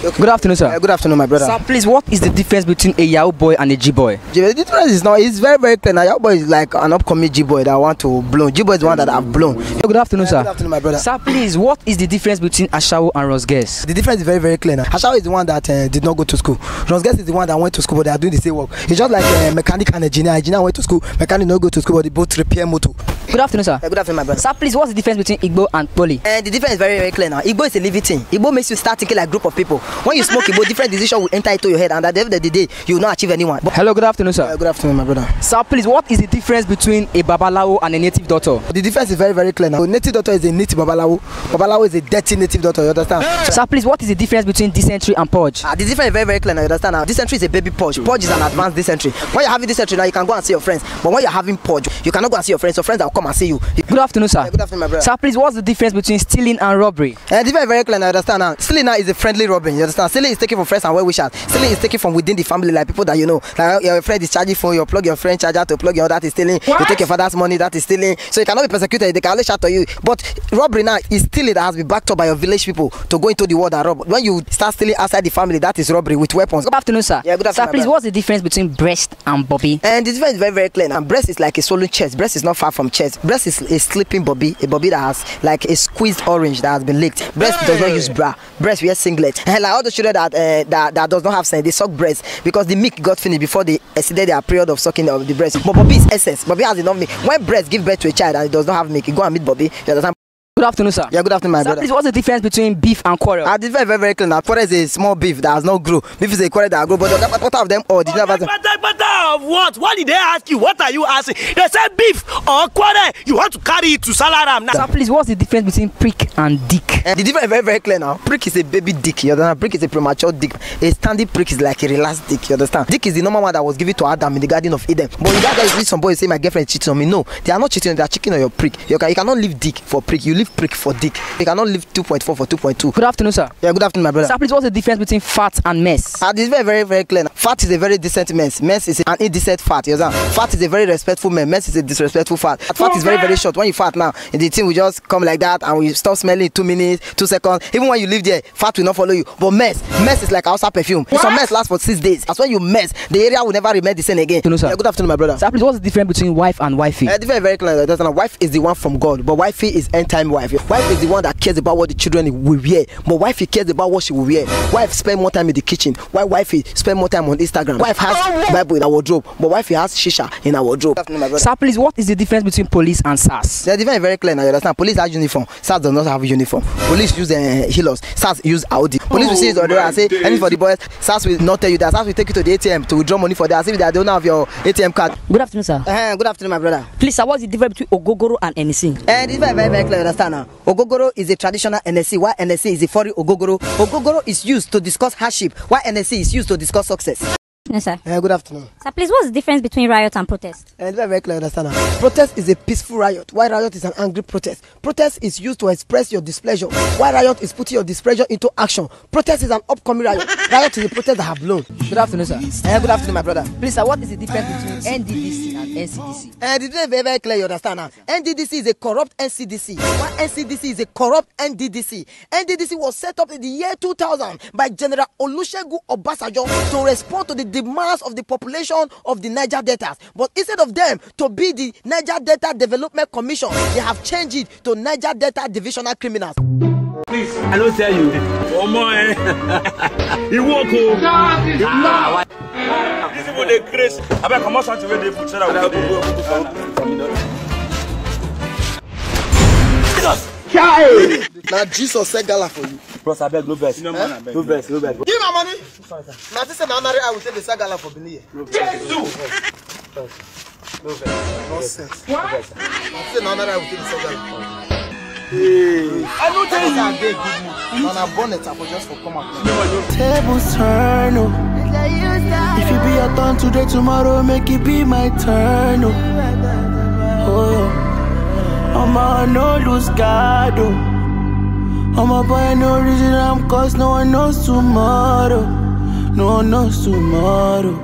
Okay. Good afternoon, sir. Good afternoon, my brother. Sir, please, what is the difference between a Yahoo boy and a G-boy? The difference is now, it's very, very clear. Now, Yahoo boy is like an upcoming G-boy that want to blow. G-boy is the one that have blown. Good afternoon, sir. Good afternoon, my brother. Sir, please, what is the difference between Ashawo and Rosges? The difference is very, very clear now. Ashawo is the one that did not go to school. Rosges is the one that went to school, but they are doing the same work. It's just like a mechanic and engineer. Engineer went to school, mechanic not go to school, but they both repair motor. Good afternoon, sir. Good afternoon, my brother. Sir, please, what's the difference between Igbo and Poli? The difference is very, very clear now. Igbo is a living thing. Igbo makes you start thinking like a group of people. When you smoke Igbo, different decisions will enter into your head, and at the end of the day, you will not achieve anyone. Hello, good afternoon, sir. Good afternoon, my brother. Sir, please, what is the difference between a Babalawo and a native doctor? The difference is very, very clear now. A native doctor is a native Babalawo. Babalawo is a dirty native doctor, you understand? Sir, please, what is the difference between dysentery and purge? The difference is very, very clear now, you understand? Now, dysentery is a baby purge. Purge is an advanced dysentery. When you're having dysentery now, you can go and see your friends. But when you're having purge, you cannot go and see your friends. Your friends that will come and see you. Good afternoon, sir. Good afternoon, my brother. Sir, please, what's the difference between stealing and robbery? The difference is very clear now, you understand? Now, stealing now is a friendly robbery, you understand? Stealing is taken from friends and well-wishers. Stealing is taken from within the family, like people that you know. Like your friend is charging phone, you plug your friend charger to plug your, that is stealing. What? You take your father's money, that is stealing. So you cannot be persecuted, they can only shout to you. But robbery now is stealing that has been backed up by your village people to go into the world and rob. When you start stealing outside the family, that is robbery with weapons. Good afternoon, sir. Yeah, good afternoon. Sir, please, what's the difference between breast and bobby? And the difference is very, very clear now. Breast is like a swollen chest. Breast is not far from chest. Breast is a sleeping bobby, a bobby that has like a squeezed orange that has been licked. Breast does not use bra. Breast wears singlet. And like all the children that does not have sense, they suck breast because the milk got finished before they exceeded their period of sucking of the breast. But bobby is essence. Bobby has enough milk. When breast give birth to a child and it does not have milk, you go and meet bobby. You understand? Good afternoon, sir. Yeah, good afternoon, my brother. Please, what's the difference between beef and quarrel? The difference is very, very clear now. Quarrel is a small beef that has not grown. Beef is a quarrel that has grown. But what of them all? Did you never of what? What did they ask you? What are you asking? They said beef or quarrel. You want to carry it to Salaram now. Sir, please, what's the difference between prick and dick? The difference is very, very clear now. Prick is a baby dick. You understand? Prick is a premature dick. A standing prick is like a relaxed dick. You understand? Dick is the normal one that was given to Adam in the Garden of Eden. But you guys see some boys say my girlfriend is cheating on me. No, they are not cheating. They are cheating on your prick. You cannot leave dick for prick. You leave prick for dick. You cannot leave 2.4 for 2.2. Good afternoon, sir. Yeah, good afternoon, my brother. Sir, please, what's the difference between fat and mess? This is very, very, very clear. Fat is a very decent mess. Mess is an indecent fat. You understand? Fat is a very respectful man. Mess is a disrespectful fat. Fat is very, very short. When you fat now, the thing will just come like that and we stop smelling in 2 minutes, 2 seconds. Even when you live there, fat will not follow you. But mess is like outside perfume. Some mess lasts for 6 days. As when you mess, the area will never remain the same again. Sir. Yeah, good afternoon, my brother. Sir, please, what's the difference between wife and wifey? The difference is very clear. Wife is the one from God, but wifey is end-time wife. Wife is the one that cares about what the children will wear, but wifey cares about what she will wear. Wife spend more time in the kitchen, while wifey spend more time on Instagram. Wife has Bible in her wardrobe, but wifey has shisha in her wardrobe. Sir, please, what is the difference between police and SARS? The difference is very clear now, you understand? Police has uniform, SARS does not have a uniform. Police use healers, SARS use Audi. Police will see it on the road and say, anything for the boys, SARS will not tell you that. SARS will take you to the ATM to withdraw money for that, as if they don't have your ATM card. Good afternoon, sir. Good afternoon, my brother. Please, sir, what's the difference between Ogogoro and NSC? The difference is very, very clear, you understand now? Ogogoro is a traditional NSC, while NSC is a foreign Ogogoro. Ogogoro is used to discuss hardship, while NSC is used to discuss success. Yes, sir. Good afternoon. Sir, please, what's the difference between riot and protest? Very clear, understand now. Protest is a peaceful riot, while riot is an angry protest. Protest is used to express your displeasure, while riot is putting your displeasure into action. Protest is an upcoming riot. Riot is a protest that have blown. Good afternoon, sir. Good afternoon, my brother. Please, sir, what is the difference between NDDC and NCDC? The difference is very, very clear, you understand now. NDDC is a corrupt NCDC, while NCDC is a corrupt NDDC. NDDC was set up in the year 2000 by General Olusegun Obasanjo to respond to the demands of the population of the Niger Deltas. But instead of them to be the Niger Delta Development Commission, they have changed it to Niger Delta Divisional Criminals. Please, I don't tell you. Oh my! You walk home. This is what they crazy. I better come out something where they put so that Now Jesus said gala for you. Bros, I beg, no best. No best. Give my money. Now this is another I will take the sagala for Benin. No sense. What? This is another I will take the sagala. I don't tell you. On a bonnet, I will just for come out. Tables turn. If it be your turn today, tomorrow make it be my turn. I'm a no lose guard. I'm a boy, no reason I'm cause no one knows tomorrow. No one knows tomorrow.